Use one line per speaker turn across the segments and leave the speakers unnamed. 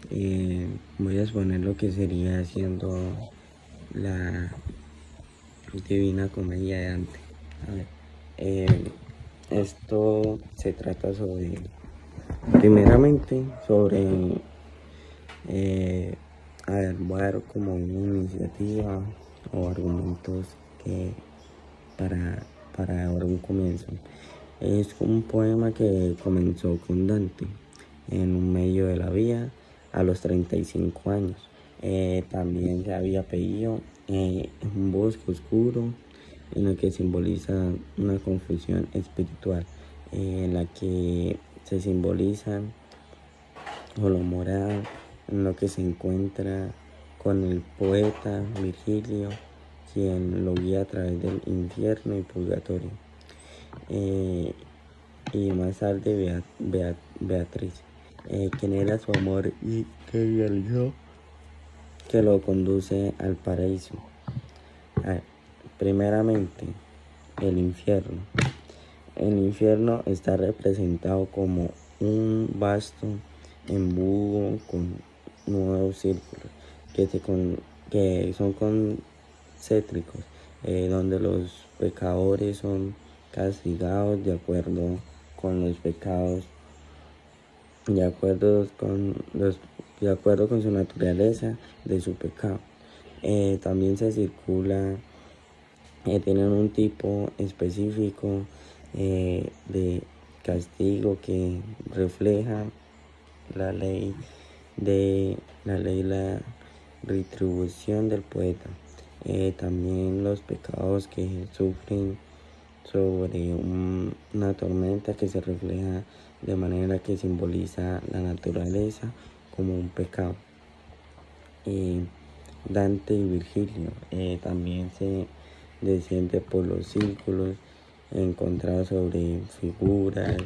Voy a exponer lo que sería haciendo la Divina Comedia de Dante. A ver, esto se trata primeramente a ver, voy a dar como una iniciativa o argumentos que para dar un comienzo. Es un poema que comenzó con Dante en un medio de la vía a los 35 años. También se había pedido un bosque oscuro en el que simboliza una confusión espiritual, en la que se simbolizan o lo moral, en lo que se encuentra con el poeta Virgilio, quien lo guía a través del infierno y purgatorio. Y más tarde Beatriz, quien era su amor y que realizó, que lo conduce al paraíso. Primeramente, el infierno. El infierno está representado como un vasto embudo con nuevos círculos que son concéntricos, donde los pecadores son castigados de acuerdo con los pecados, de acuerdo con su naturaleza de su pecado. También se circula, tienen un tipo específico de castigo que refleja la ley la retribución del poeta. También los pecados que sufren sobre una tormenta que se refleja de manera que simboliza la naturaleza como un pecado. Dante y Virgilio también se desciende por los círculos encontrados sobre figuras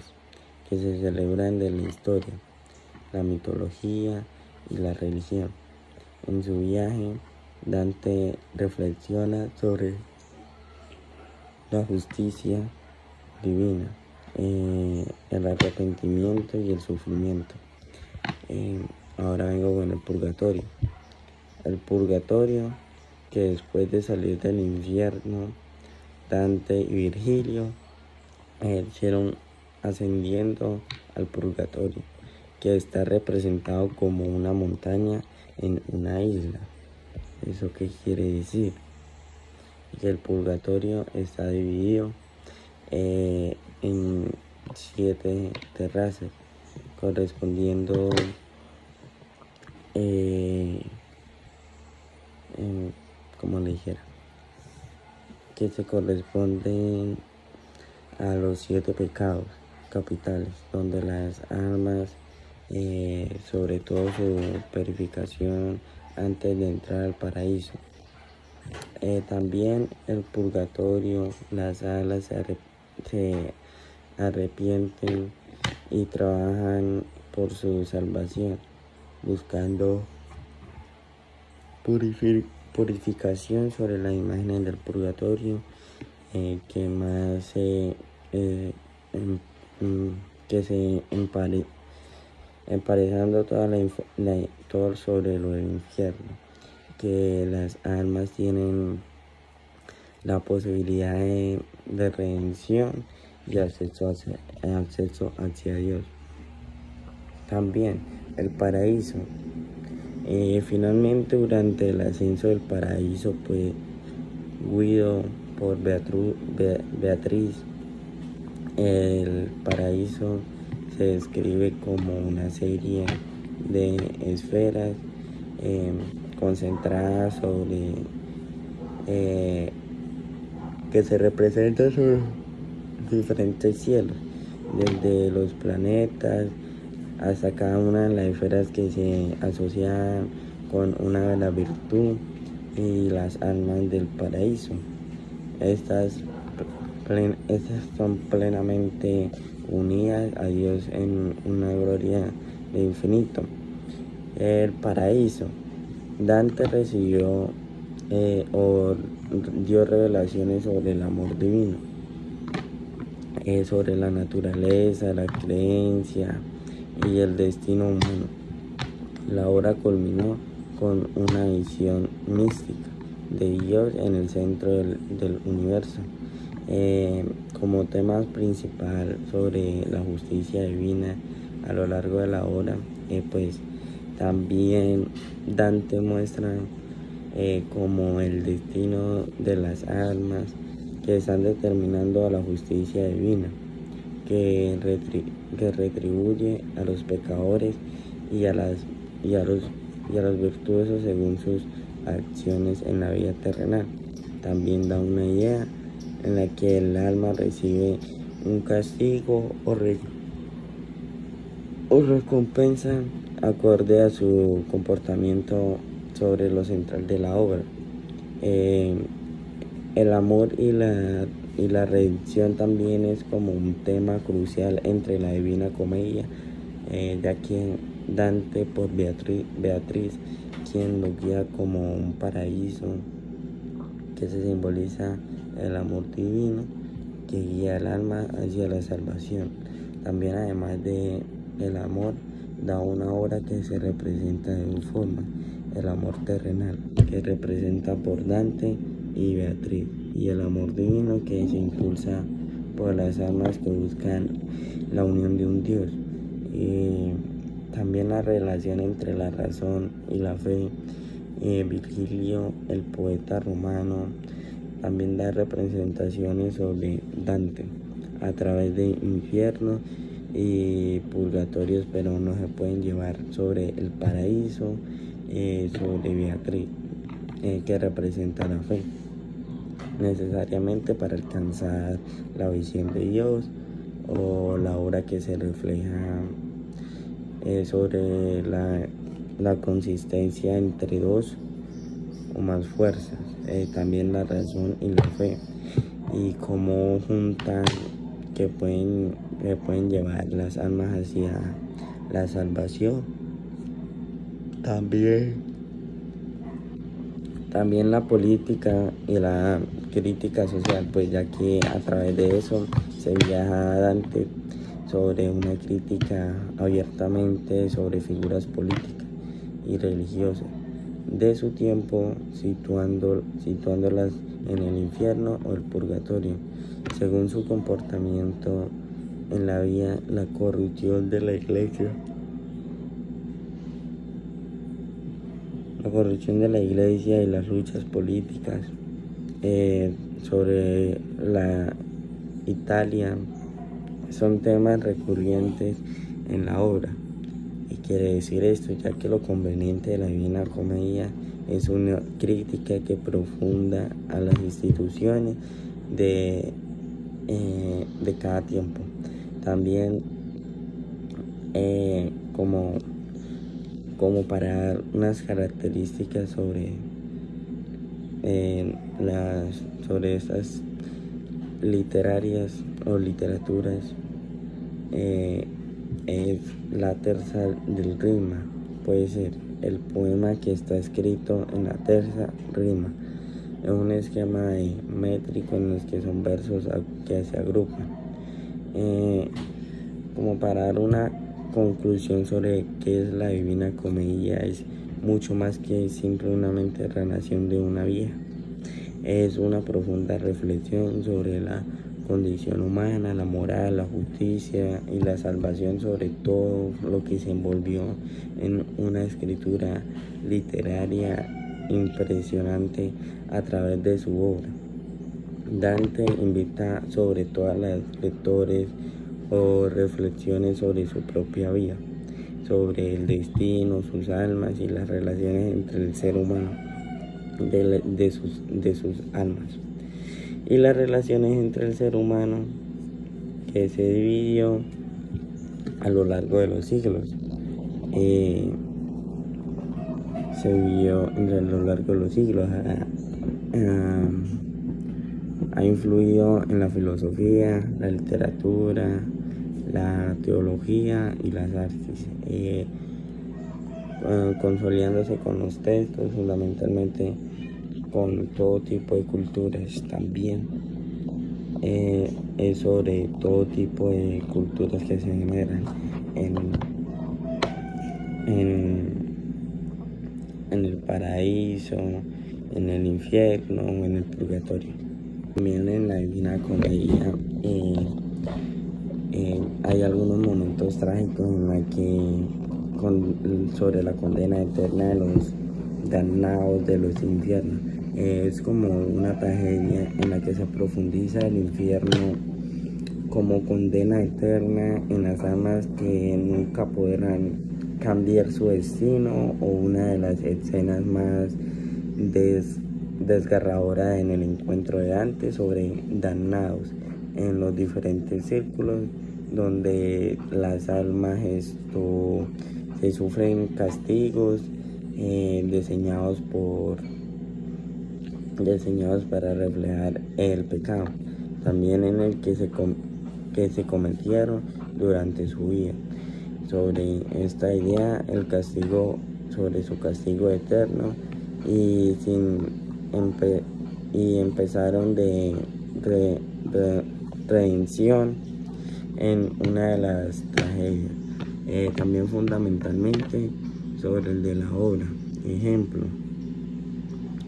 que se celebran de la historia, la mitología y la religión. En su viaje, Dante reflexiona sobre la justicia divina, el arrepentimiento y el sufrimiento. Ahora vengo con el purgatorio. El purgatorio, que después de salir del infierno, Dante y Virgilio hicieron ascendiendo al purgatorio, que está representado como una montaña en una isla. ¿Eso qué quiere decir? Que el purgatorio está dividido en 7 terrazas, correspondiendo como le dijera, que se corresponden a los 7 pecados capitales, donde las almas, sobre todo su purificación antes de entrar al paraíso. También el purgatorio, las almas se arrepienten y trabajan por su salvación, buscando purificación sobre las imágenes del purgatorio, que más que se emparejando todo sobre lo del infierno, que las almas tienen la posibilidad de redención y acceso hacia Dios. También el paraíso. Finalmente, durante el ascenso del paraíso, pues Guido por Beatriz, el paraíso se describe como una serie de esferas concentradas sobre que se representan sobre diferentes cielos, desde los planetas hasta cada una de las esferas que se asocian con una de las virtudes y las almas del paraíso. Estas son plenamente unidas a Dios en una gloria de infinito. El paraíso. Dante recibió o dio revelaciones sobre el amor divino, sobre la naturaleza, la creencia y el destino humano. La obra culminó con una visión mística de Dios en el centro del universo. Como tema principal sobre la justicia divina a lo largo de la obra, pues también Dante muestra como el destino de las almas que están determinando a la justicia divina, que retribuye a los pecadores y a los virtuosos según sus acciones en la vida terrenal. También da una idea en la que el alma recibe un castigo o recompensa acorde a su comportamiento sobre lo central de la obra. El amor y la redención también es como un tema crucial entre la Divina Comedia, ya que Dante por Beatriz, quien lo guía como un paraíso que se simboliza el amor divino que guía el alma hacia la salvación. También, además de el amor, da una obra que se representa de dos formas: el amor terrenal, que representa por Dante y Beatriz, y el amor divino, que se impulsa por las almas que buscan la unión de un Dios. Y también la relación entre la razón y la fe. Virgilio, el poeta romano, también da representaciones sobre Dante a través de infiernos y purgatorios, pero no se pueden llevar sobre el paraíso, sobre Beatriz, que representa la fe, necesariamente para alcanzar la visión de Dios, o la obra que se refleja sobre la consistencia entre dos o más fuerzas, también la razón y la fe, y cómo juntan que pueden llevar las almas hacia la salvación. También la política y la crítica social, pues ya que a través de eso se viaja a Dante sobre una crítica abiertamente sobre figuras políticas y religiosas de su tiempo, situándolas en el infierno o el purgatorio, según su comportamiento en la vida, la corrupción de la iglesia. La corrupción de la iglesia y las luchas políticas sobre la Italia son temas recurrentes en la obra. Y quiere decir esto, ya que lo conveniente de la Divina Comedia es una crítica que profunda a las instituciones de cada tiempo. También como para dar unas características sobre estas literarias o literaturas, es la terza del rima. Puede ser el poema que está escrito en la terza rima. Es un esquema métrico en los que son versos que se agrupan. Como para dar una conclusión sobre qué es la Divina Comedia, es mucho más que simplemente relación de una vieja. Es una profunda reflexión sobre la condición humana, la moral, la justicia y la salvación, sobre todo lo que se envolvió en una escritura literaria impresionante a través de su obra. Dante invita sobre todo a los lectores o reflexiones sobre su propia vida, sobre el destino, sus almas y las relaciones entre el ser humano, de sus almas, y las relaciones entre el ser humano, que se dividió a lo largo de los siglos. Ha influido en la filosofía, la literatura, la teología y las artes, consolidándose con los textos, fundamentalmente con todo tipo de culturas. También es sobre todo tipo de culturas que se generan paraíso, en el infierno o en el purgatorio. También en la Divina Comedia hay algunos momentos trágicos en los que sobre la condena eterna de los damnados de los infiernos. Es como una tragedia en la que se profundiza el infierno como condena eterna en las almas que nunca podrán cambiar su destino, o una de las escenas más desgarradoras en el encuentro de Dante sobre damnados en los diferentes círculos donde las almas se sufren castigos diseñados para reflejar el pecado también en el que se cometieron durante su vida. Sobre esta idea, sobre su castigo eterno, y empezaron de redención en una de las tragedias. También fundamentalmente sobre el de la obra.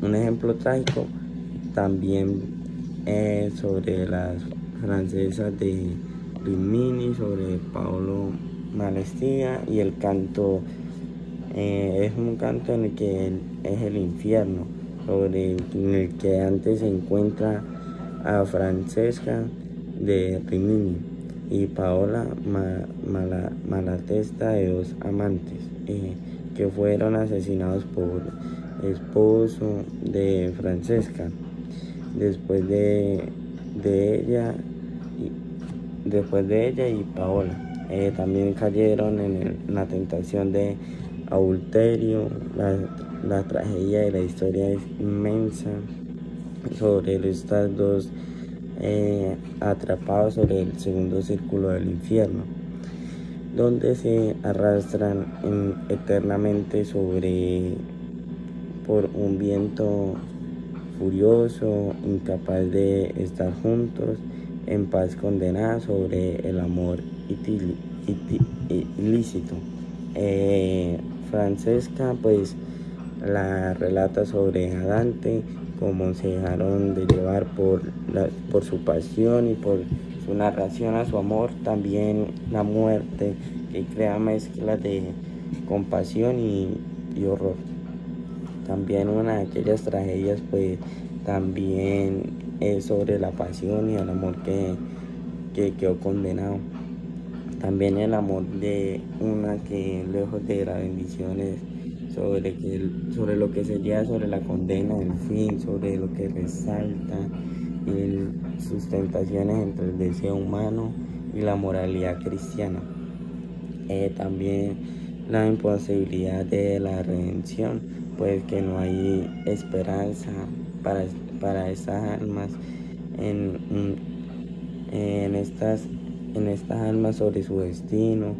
Un ejemplo trágico también sobre las francesas de Rimini, sobre Paolo Malestia, y el canto es un canto en el que es el infierno, en el que antes se encuentra a Francesca de Rimini y Paola Malatesta, de dos amantes que fueron asesinados por esposo de Francesca. Después de ella y Paola también cayeron en la tentación de adulterio. La tragedia de la historia es inmensa sobre estas dos atrapados sobre el segundo círculo del infierno, donde se arrastran eternamente por un viento furioso, incapaz de estar juntos, en paz condenada sobre el amor ilícito. Francesca pues la relata sobre Dante, cómo se dejaron de llevar por su pasión y por su narración a su amor, también la muerte, que crea mezclas de compasión y horror. También una de aquellas tragedias pues también es sobre la pasión y el amor que quedó condenado. También el amor de una que, lejos de las bendiciones, sobre lo que sería sobre la condena del fin, sobre lo que resalta sus tentaciones entre el deseo humano y la moralidad cristiana. También la imposibilidad de la redención, pues que no hay esperanza para estas almas en estas almas sobre su destino,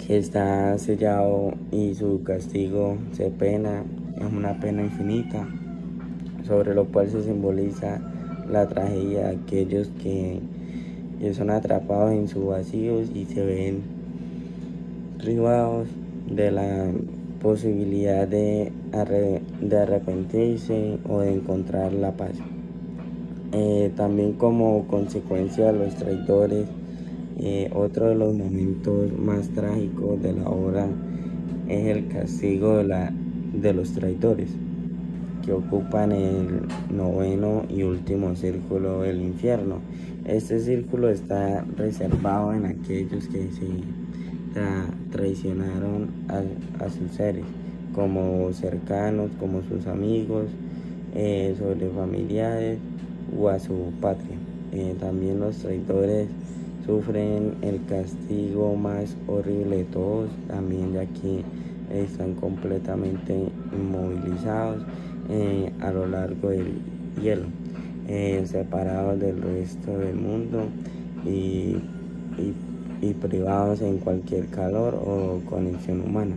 que está sellado, y su castigo es una pena infinita, sobre lo cual se simboliza la tragedia de aquellos que son atrapados en sus vacíos y se ven privados de la posibilidad de arrepentirse o de encontrar la paz. También como consecuencia de los traidores, otro de los momentos más trágicos de la obra es el castigo de los traidores, que ocupan el noveno y último círculo del infierno. Este círculo está reservado en aquellos que se traicionaron a sus seres, como cercanos, como sus amigos, sobre familiares o a su patria. También los traidores sufren el castigo más horrible de todos, también, ya que están completamente inmovilizados a lo largo del hielo, separados del resto del mundo y privados en cualquier calor o conexión humana.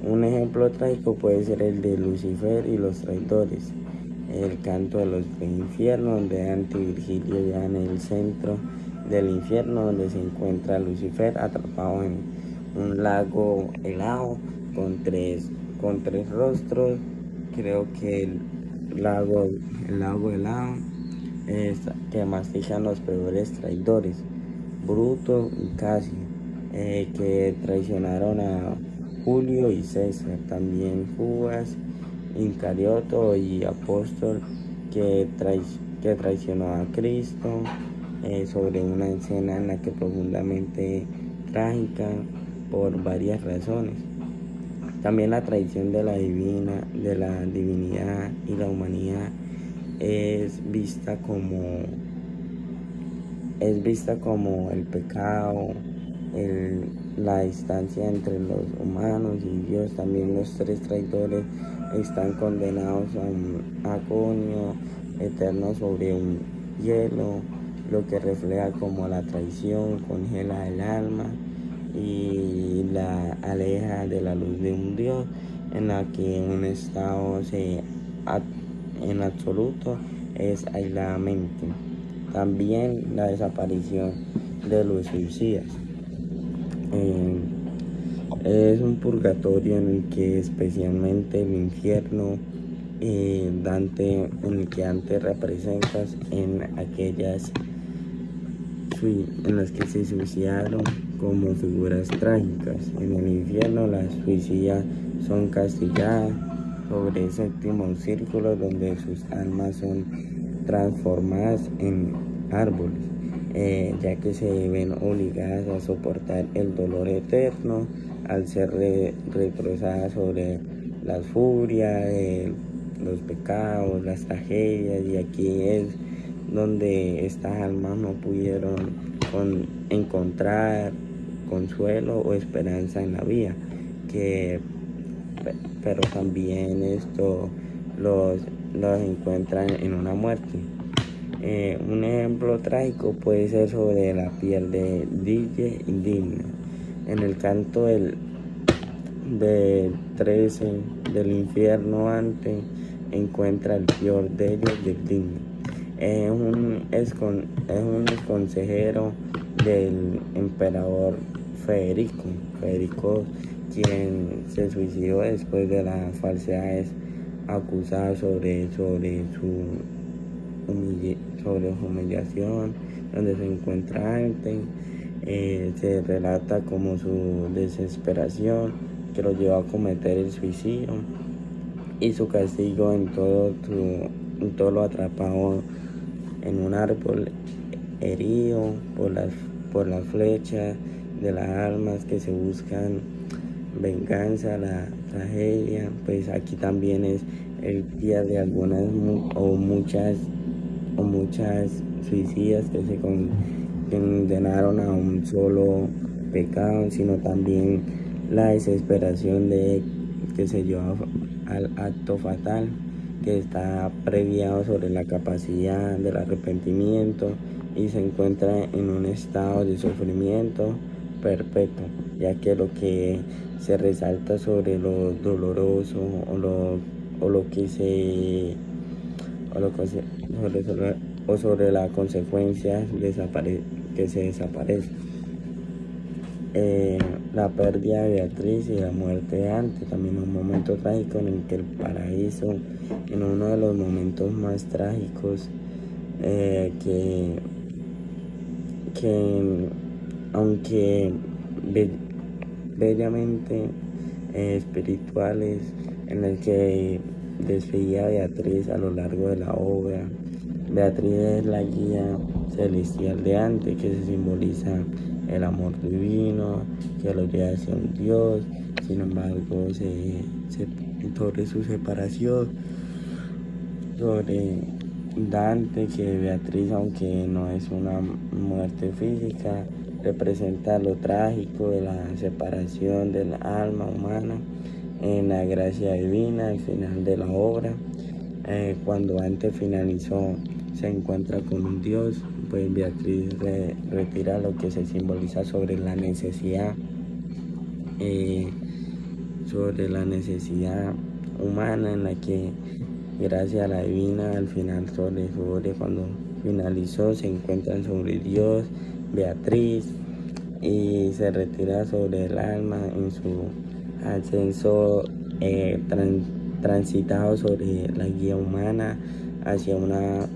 Un ejemplo trágico puede ser el de Lucifer y los traidores, el canto de los infiernos, donde Dante y Virgilio ya en el centro del infierno, donde se encuentra Lucifer atrapado en un lago helado con tres rostros. Creo que el lago helado es que mastican los peores traidores, Bruto y Casio, que traicionaron a Julio y César, también Judas, Incarioto y Apóstol, que traicionó a Cristo, sobre una escena en la que profundamente trágica por varias razones. También la traición de la divinidad y la humanidad es vista como el pecado, la distancia entre los humanos y Dios. También los tres traidores están condenados a un agonio eterno sobre un hielo, lo que refleja como la traición congela el alma y la aleja de la luz de un Dios, en la que un estado en absoluto es aisladamente. También la desaparición de los suicidas. Es un purgatorio en el que especialmente el infierno, Dante, en el que Dante representas en aquellas en las que se suicidaron como figuras trágicas. En el infierno las suicidas son castigadas sobre el séptimo círculo, donde sus almas son transformadas en árboles, ya que se ven obligadas a soportar el dolor eterno al ser retrozadas sobre las furias, los pecados, las tragedias. Y aquí es donde estas almas no pudieron encontrar consuelo o esperanza en la vida, pero también esto los encuentran en una muerte. Un ejemplo trágico puede ser sobre la piel de Dille Indigna. En el canto de 13 del infierno Dante encuentra el peor de ellos del digno. Es un consejero del emperador Federico, quien se suicidó después de las falsedades acusadas sobre su humillación, donde se encuentra Dante. Se relata como su desesperación que lo llevó a cometer el suicidio, y su castigo en todo lo atrapado en un árbol, herido por las flechas de las almas que se buscan venganza, la tragedia. Pues aquí también es el día de algunas o muchas suicidas que se condenaron a un solo pecado, sino también la desesperación que se lleva al acto fatal, que está previado sobre la capacidad del arrepentimiento y se encuentra en un estado de sufrimiento perpetuo, ya que lo que se resalta sobre lo doloroso sobre la consecuencia que se desaparece. La pérdida de Beatriz y la muerte de Dante, también un momento trágico en el que el paraíso, en uno de los momentos más trágicos, que aunque bellamente espirituales, en el que despedia a Beatriz a lo largo de la obra. Beatriz es la guía celestial de Dante, que se simboliza el amor divino, que lo lleva hacia un Dios. Sin embargo, sobre su separación, sobre Dante, que Beatriz, aunque no es una muerte física, representa lo trágico de la separación del alma humana en la gracia divina al final de la obra. Cuando Dante finalizó, se encuentra con un Dios, pues Beatriz retira lo que se simboliza sobre la necesidad humana, en la que gracias a la divina al final sobre cuando finalizó se encuentran sobre Dios, Beatriz, y se retira sobre el alma en su ascenso transitado sobre la guía humana hacia una,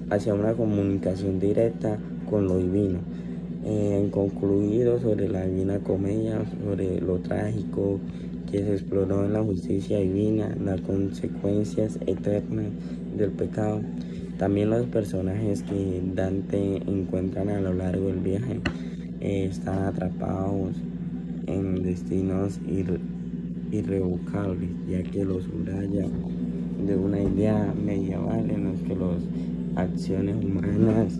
hacia una comunicación directa con lo divino. En concluido sobre la Divina Comedia, sobre lo trágico que se exploró en la justicia divina, las consecuencias eternas del pecado. También los personajes que Dante encuentra a lo largo del viaje están atrapados en destinos irrevocables, ya que los subraya de una idea medieval en los que las acciones humanas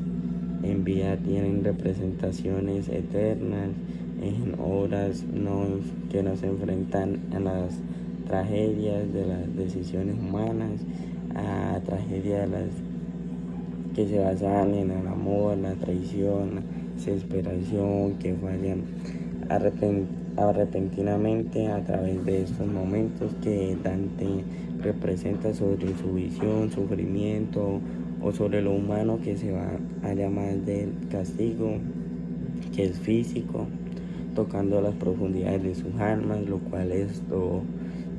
en vida tienen representaciones eternas en obras que nos enfrentan a las tragedias de las decisiones humanas, a tragedias de las que se basan en el amor, la traición, la desesperación, que fallan repentinamente a través de estos momentos que Dante representa sobre su visión, sufrimiento o sobre lo humano que se va a llamar del castigo, que es físico, tocando las profundidades de sus almas, lo cual esto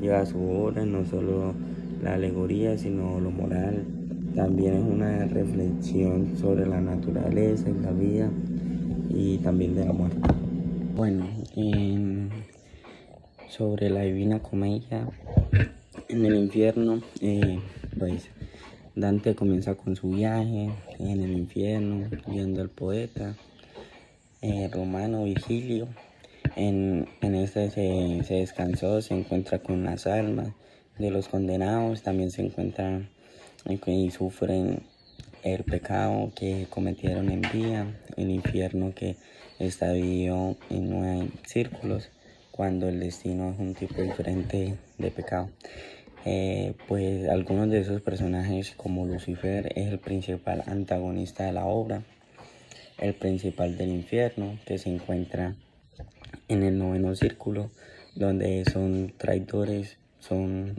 lleva a su obra, no solo la alegoría, sino lo moral. También es una reflexión sobre la naturaleza y la vida y también de la muerte. Bueno, sobre la Divina Comedia, en el infierno, pues Dante comienza con su viaje en el infierno, viendo al poeta romano Virgilio. En este se descansó, se encuentra con las almas de los condenados, también se encuentran y sufren el pecado que cometieron en vida, el infierno que está dividido en 9 círculos, cuando el destino es un tipo diferente de pecado. Pues algunos de esos personajes, como Lucifer, es el principal antagonista de la obra, el principal del infierno, que se encuentra en el 9º círculo, donde son traidores, son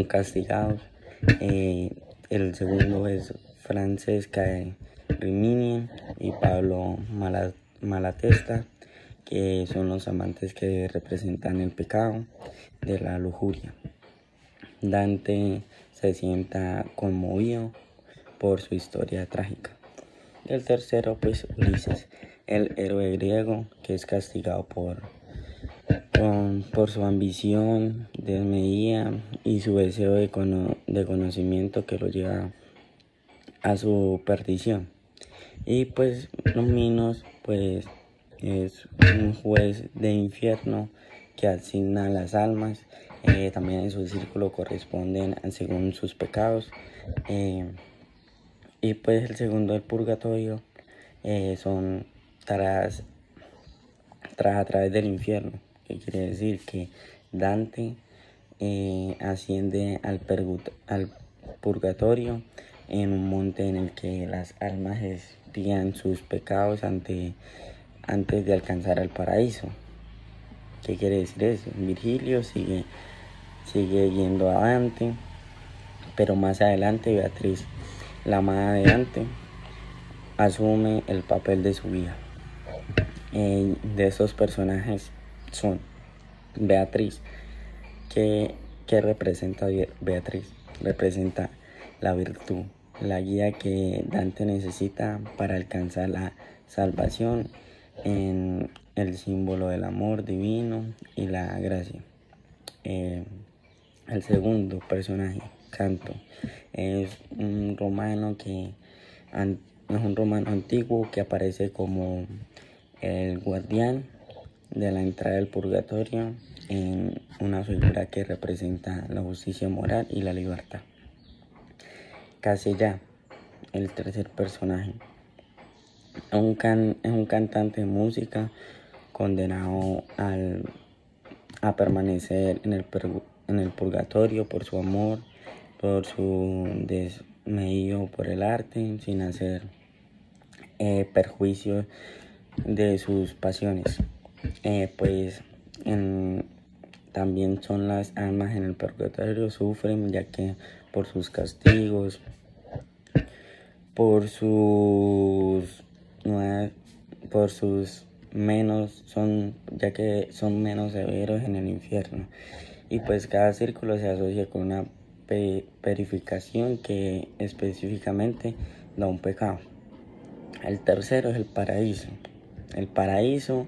castigados. El segundo es Francesca Rimini y Pablo Malatesta, que son los amantes que representan el pecado de la lujuria. Dante se sienta conmovido por su historia trágica. El tercero, pues Ulises, el héroe griego, que es castigado por su ambición desmedida y su deseo de conocimiento, que lo lleva a su perdición. Y pues los Minos, pues es un juez de infierno que asigna las almas, también en su círculo corresponden según sus pecados. Y pues el segundo, el purgatorio, son tras a través del infierno, que quiere decir que Dante asciende al purgatorio, en un monte en el que las almas expian sus pecados antes de alcanzar el paraíso. ¿Qué quiere decir eso? Virgilio sigue yendo a Dante, pero más adelante Beatriz, la amada de Dante, asume el papel de su vida. De esos personajes son Beatriz. ¿Qué representa Beatriz? Representa la virtud, la guía que Dante necesita para alcanzar la salvación, en el símbolo del amor divino y la gracia. El segundo personaje, Canto, es un romano antiguo que aparece como el guardián de la entrada del purgatorio, en una figura que representa la justicia moral y la libertad. Casella, el tercer personaje, es un cantante de música condenado a permanecer en el purgatorio por su amor, por su desmedido por el arte, sin hacer perjuicio de sus pasiones. Pues también son las almas en el purgatorio, sufren, ya que por sus castigos, por sus por sus menos, ya que son menos severos en el infierno. Y pues cada círculo se asocia con una purificación que específicamente da un pecado. El tercero es el paraíso. El paraíso,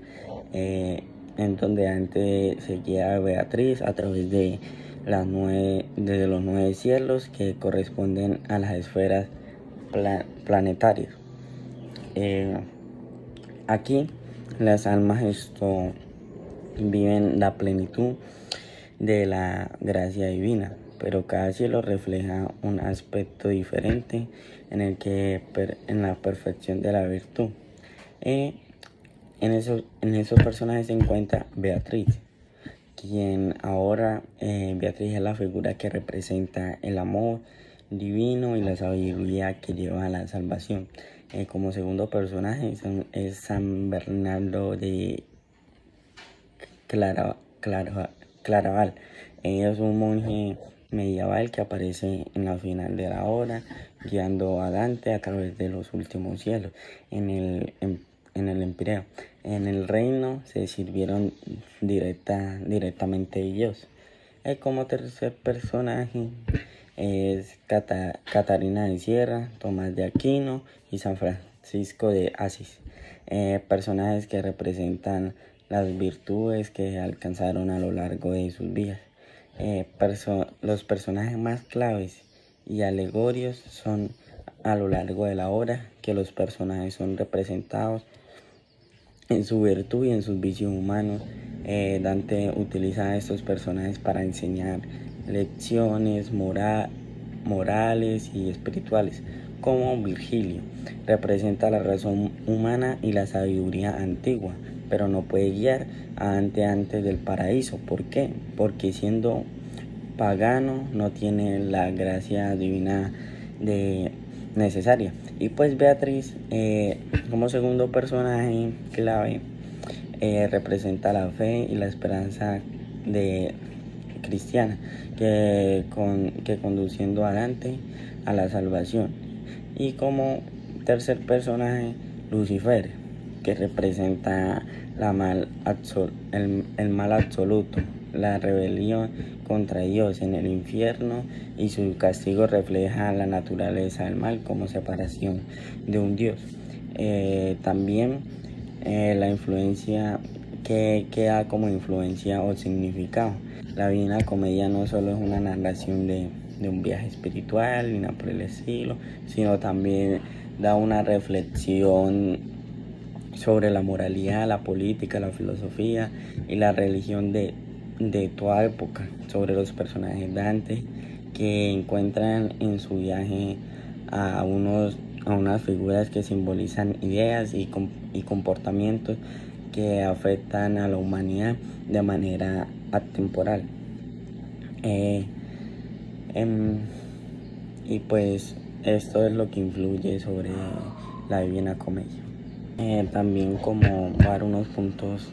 en donde antes seguía Beatriz a través de los 9 cielos que corresponden a las esferas planetarias. Aquí las almas viven la plenitud de la gracia divina, pero cada cielo refleja un aspecto diferente en la perfección de la virtud. En esos personajes se encuentra Beatriz, quien ahora Beatriz es la figura que representa el amor divino y la sabiduría que lleva a la salvación. Como segundo personaje es San Bernardo de Claraval. Es un monje medieval que aparece en la final de la obra, guiando a Dante a través de los últimos cielos en el Empireo. En el reino se sirvieron directamente Dios. Como tercer personaje es Catarina de Sierra, Tomás de Aquino y San Francisco de Asís. Personajes que representan las virtudes que alcanzaron a lo largo de sus vidas. Los personajes más claves y alegóricos son a lo largo de la obra, que los personajes son representados en su virtud y en sus vicios humanos. Dante utiliza a estos personajes para enseñar lecciones morales y espirituales, como Virgilio representa la razón humana y la sabiduría antigua, pero no puede guiar a Dante antes del paraíso. ¿Por qué? Porque siendo pagano no tiene la gracia divina necesaria. Y pues Beatriz, como segundo personaje clave, representa la fe y la esperanza cristiana que conduciendo a Dante a la salvación. Y como tercer personaje, Lucifer, que representa el mal absoluto, la rebelión contra Dios en el infierno, y su castigo refleja la naturaleza del mal como separación de un Dios. También la influencia que da como influencia o significado. La Divina Comedia no solo es una narración de un viaje espiritual ni nada por el estilo, sino también da una reflexión sobre la moralidad, la política, la filosofía y la religión de toda época, sobre los personajes de Dante, que encuentran en su viaje a unas figuras que simbolizan ideas y comportamientos que afectan a la humanidad de manera atemporal. Y pues esto es lo que influye sobre la Divina Comedia. También como dar unos puntos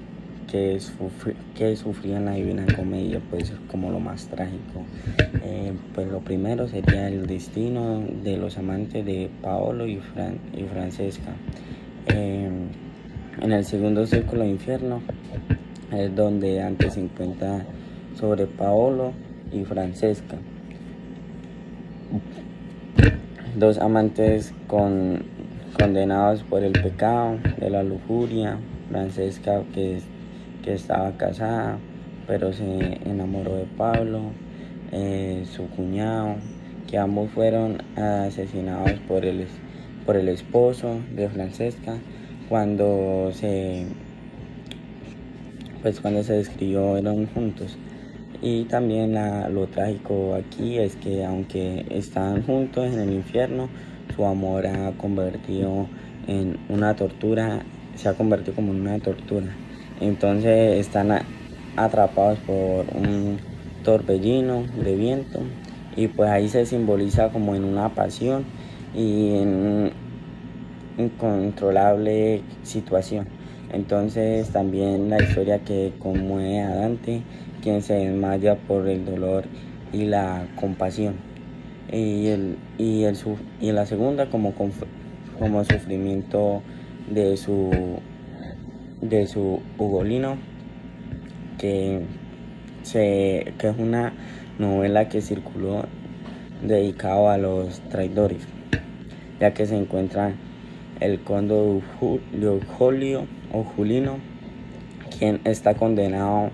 que sufría en la Divina Comedia, pues como lo más trágico. Pues lo primero sería el destino de los amantes de Paolo y Francesca. En el segundo círculo de infierno es donde antes se encuentra sobre Paolo y Francesca, dos amantes condenados por el pecado de la lujuria. Francesca que estaba casada pero se enamoró de Pablo, su cuñado, que ambos fueron asesinados por el esposo de Francesca cuando se describieron juntos. Y también lo trágico aquí es que aunque estaban juntos en el infierno, su amor se ha convertido como en una tortura. Entonces están atrapados por un torbellino de viento, y pues ahí se simboliza como en una pasión y en una incontrolable situación. Entonces también la historia que conmueve a Dante, quien se desmaya por el dolor y la compasión. Y la segunda como sufrimiento de su Ugolino, que es una novela que circuló dedicado a los traidores, ya que se encuentra el conde Julio o Julino, quien está condenado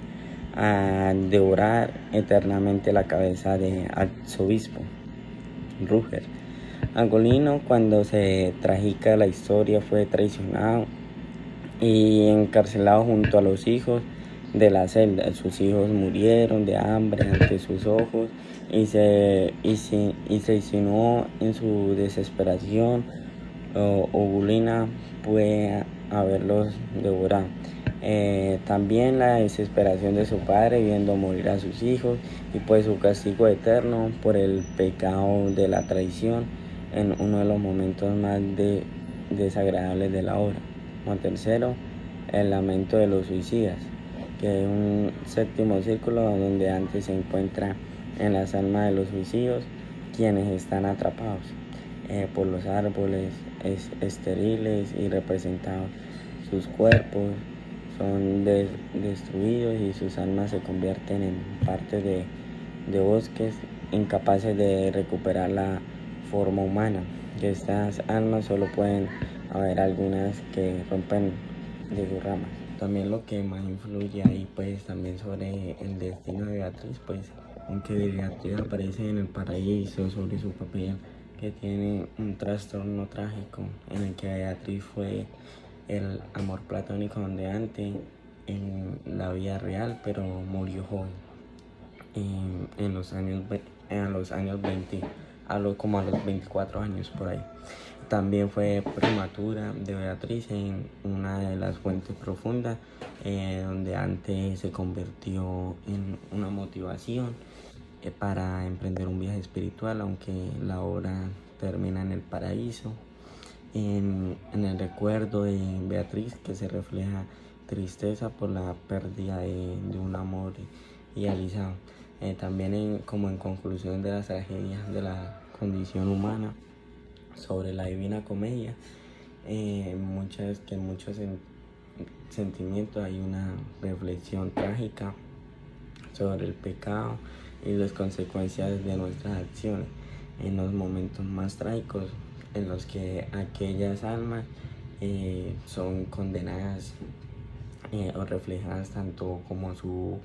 a devorar eternamente la cabeza de arzobispo Rúger. Ugolino, cuando se tragica la historia, fue traicionado y encarcelado junto a los hijos de la celda. Sus hijos murieron de hambre ante sus ojos y se insinuó en su desesperación. Ugolino puede haberlos devorado. También la desesperación de su padre viendo morir a sus hijos, y pues su castigo eterno por el pecado de la traición en uno de los momentos más desagradables de la obra. Como tercero, el lamento de los suicidas, que es un séptimo círculo donde antes se encuentra en las almas de los suicidios, quienes están atrapados por los árboles estériles y representados. Sus cuerpos son destruidos y sus almas se convierten en parte de bosques incapaces de recuperar la forma humana. De estas almas solo pueden haber algunas que rompen de sus ramas. También lo que más influye ahí, pues también sobre el destino de Beatriz, pues aunque Beatriz aparece en el paraíso sobre su papel, que tiene un trastorno trágico en el que Beatriz fue el amor platónico ondeante en la vida real, pero murió joven en los años 20, como a los 24 años por ahí. También fue prematura de Beatriz en una de las fuentes profundas, donde antes se convirtió en una motivación para emprender un viaje espiritual, aunque la obra termina en el paraíso. En el recuerdo de Beatriz, que se refleja tristeza por la pérdida de un amor idealizado. También como en conclusión de las tragedias de la condición humana, sobre la Divina Comedia, en muchos sentimientos hay una reflexión trágica sobre el pecado y las consecuencias de nuestras acciones, en los momentos más trágicos en los que aquellas almas son condenadas o reflejadas tanto como su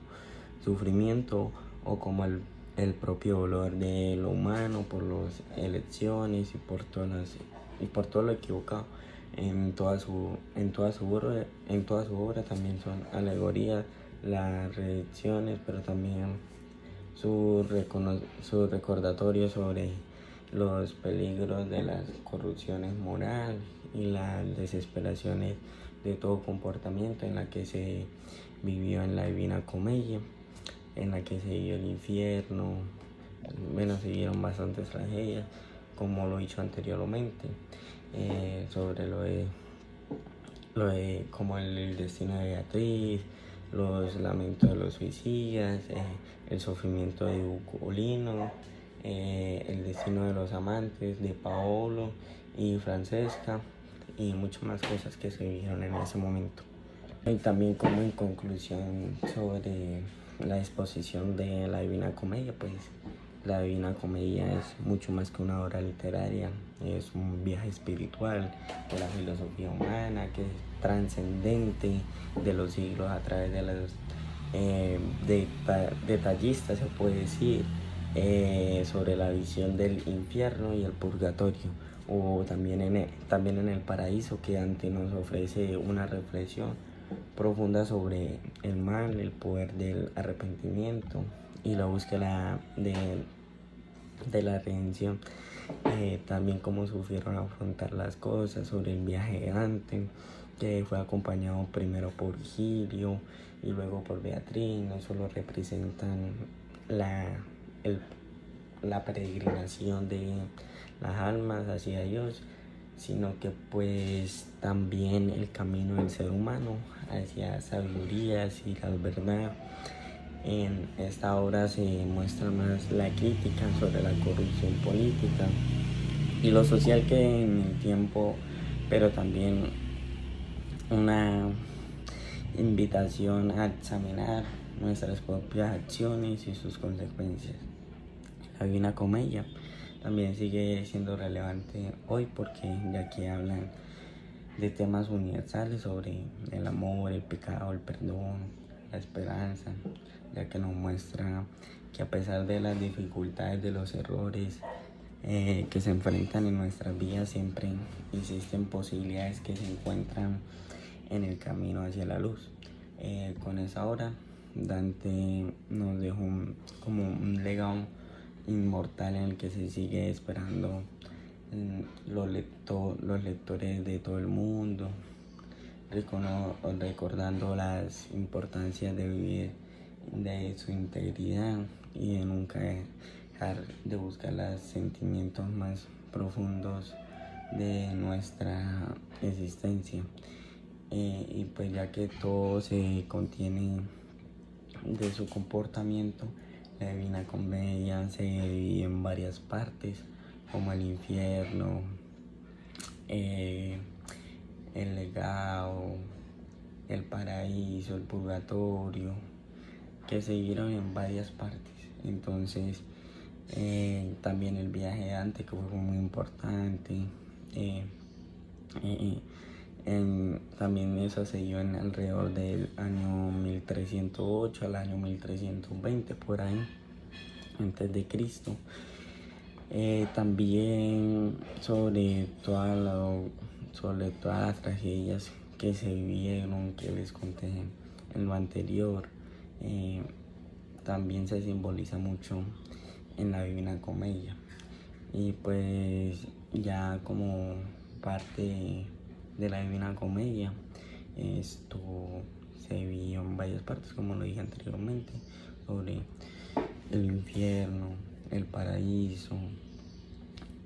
sufrimiento o como el propio dolor de lo humano por las elecciones y por todo lo equivocado. En toda su obra también son alegorías, las reacciones, pero también su recordatorio sobre los peligros de las corrupciones morales y las desesperaciones de todo comportamiento en la que se vivió en la Divina Comedia, en la que se vivió el infierno. Bueno, se vieron bastantes tragedias, como lo he dicho anteriormente, sobre lo de como el destino de Beatriz, los lamentos de los suicidas, el sufrimiento de Ugolino, el destino de los amantes de Paolo y Francesca, y muchas más cosas que se vivieron en ese momento. Y también como en conclusión sobre la exposición de la Divina Comedia, pues la Divina Comedia es mucho más que una obra literaria, es un viaje espiritual de la filosofía humana, que es trascendente de los siglos a través de los detallistas, se puede decir, sobre la visión del infierno y el purgatorio, o también en el paraíso, que antes nos ofrece una reflexión profunda sobre el mal, el poder del arrepentimiento y la búsqueda de la redención. También cómo sufrieron afrontar las cosas, sobre el viaje de Dante, que fue acompañado primero por Giglio y luego por Beatriz. No solo representan la peregrinación de las almas hacia Dios, sino que pues también el camino del ser humano hacia sabidurías y la verdad. En esta obra se muestra más la crítica sobre la corrupción política y lo social que en el tiempo, pero también una invitación a examinar nuestras propias acciones y sus consecuencias. La Divina Comedia también sigue siendo relevante hoy porque ya que hablan de temas universales sobre el amor, el pecado, el perdón, la esperanza, ya que nos muestra que a pesar de las dificultades, de los errores que se enfrentan en nuestras vidas, siempre existen posibilidades que se encuentran en el camino hacia la luz. Con esa obra, Dante nos dejó como un legado inmortal en el que se sigue esperando los lectores de todo el mundo, recordando las importancias de vivir de su integridad y de nunca dejar de buscar los sentimientos más profundos de nuestra existencia. Y pues ya que todo se contiene de su comportamiento, la Divina Comedia se divide en varias partes, como el infierno, el legado, el paraíso, el purgatorio, que se dividieron en varias partes. Entonces, también el viaje de Dante, que fue muy importante. También eso se dio en alrededor del año 1308 al año 1320, por ahí, antes de Cristo. También sobre todas las tragedias que se vivieron, que les conté en lo anterior, también se simboliza mucho en la Divina Comedia. Y pues ya como parte de la Divina Comedia, esto se vio en varias partes, como lo dije anteriormente, sobre el infierno, el paraíso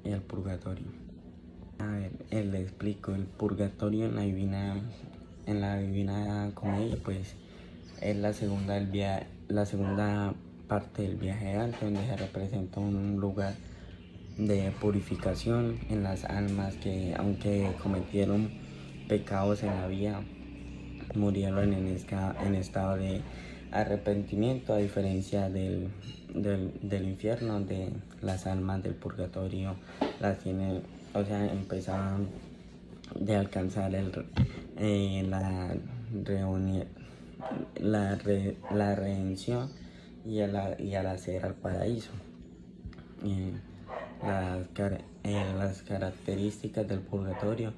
y el purgatorio. A ver, le explico. El purgatorio en la Divina Comedia, pues es la segunda parte del viaje de Dante, donde se representa un lugar de purificación en las almas que, aunque cometieron pecados en la vida, murieron en estado de arrepentimiento, a diferencia del infierno, donde las almas del purgatorio las tienen, o sea, empezaban de alcanzar la redención y al hacer al paraíso. Las características del purgatorio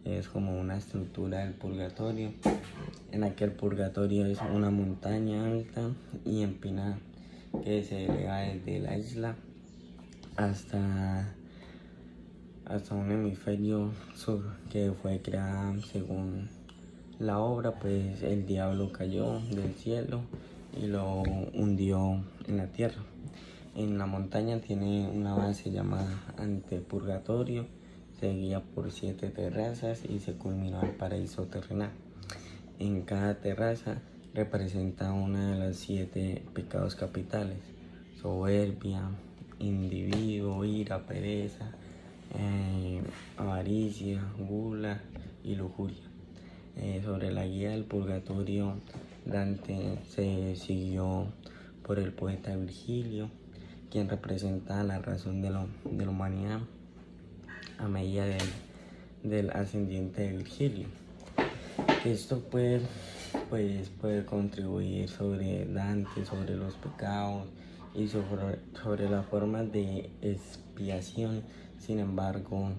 es como una estructura del purgatorio, en la que el purgatorio es una montaña alta y empinada que se eleva desde la isla hasta un hemisferio sur, que fue creada según la obra. Pues el diablo cayó del cielo y lo hundió en la tierra. En la montaña tiene una base llamada Antepurgatorio, seguida por 7 terrazas y se culminó el paraíso terrenal. En cada terraza representa una de los 7 pecados capitales: soberbia, individuo, ira, pereza, avaricia, gula y lujuria. Sobre la guía del purgatorio, Dante se siguió por el poeta Virgilio, quien representa la razón de la humanidad a medida del ascendiente de Virgilio. Esto puede contribuir sobre Dante, sobre los pecados y sobre las formas de expiación. Sin embargo,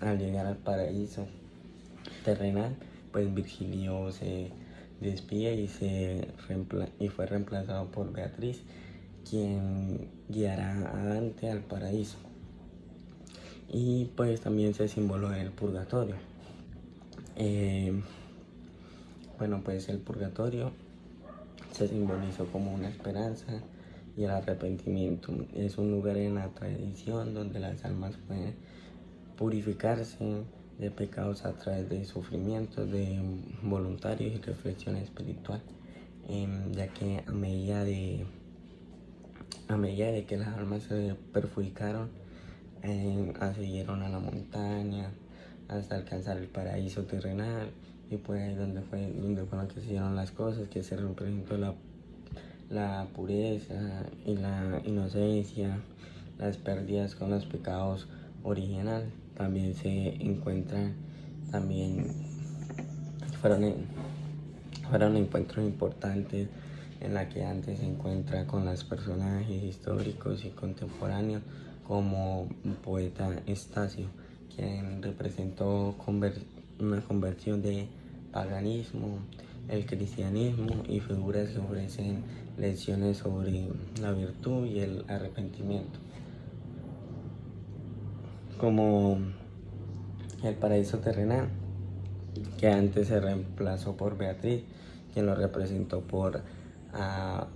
al llegar al paraíso terrenal, pues Virgilio se despide y fue reemplazado por Beatriz, quien guiará a Dante al paraíso. Y pues también se simboló en el purgatorio. Bueno, pues el purgatorio se simbolizó como una esperanza y el arrepentimiento. Es un lugar en la tradición donde las almas pueden purificarse de pecados a través de sufrimientos de voluntarios y reflexión espiritual, ya que a medida de que las almas se perjudicaron, accedieron a la montaña, hasta alcanzar el paraíso terrenal. Y pues ahí donde fueron que se hicieron las cosas, que se representó la pureza y la inocencia, las pérdidas con los pecados original. También se encuentran, también fueron encuentros importantes en la que antes se encuentra con los personajes históricos y contemporáneos como un poeta Estacio, quien representó una conversión de paganismo, el cristianismo y figuras que ofrecen lecciones sobre la virtud y el arrepentimiento, como el paraíso terrenal, que antes se reemplazó por Beatriz, quien lo representó por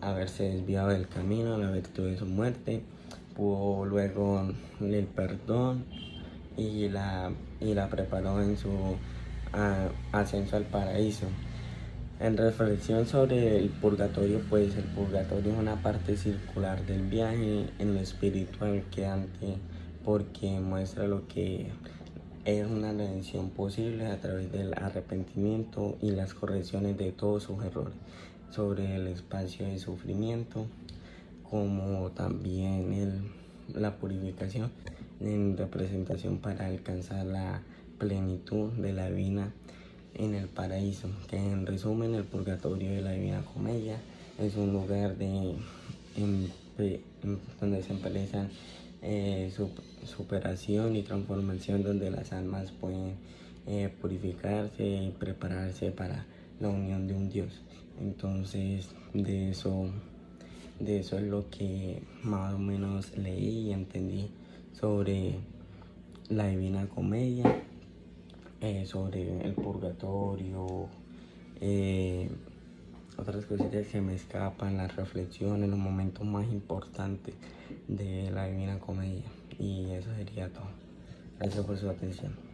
haberse desviado del camino, la virtud de su muerte. Pudo luego el perdón y la preparó en su ascenso al paraíso. En reflexión sobre el purgatorio, pues el purgatorio es una parte circular del viaje en lo espiritual quedante, porque muestra lo que es una redención posible a través del arrepentimiento y las correcciones de todos sus errores, sobre el espacio de sufrimiento, como también la purificación en representación para alcanzar la plenitud de la vida en el paraíso, que en resumen el purgatorio de la Divina Comedia es un lugar donde se empiezan superación y transformación, donde las almas pueden purificarse y prepararse para la unión de un Dios. Entonces de eso es lo que más o menos leí y entendí sobre la Divina Comedia, sobre el purgatorio, otras cositas que me escapan, las reflexiones, los momentos más importantes de la Divina Comedia. Y eso sería todo. Gracias por su atención.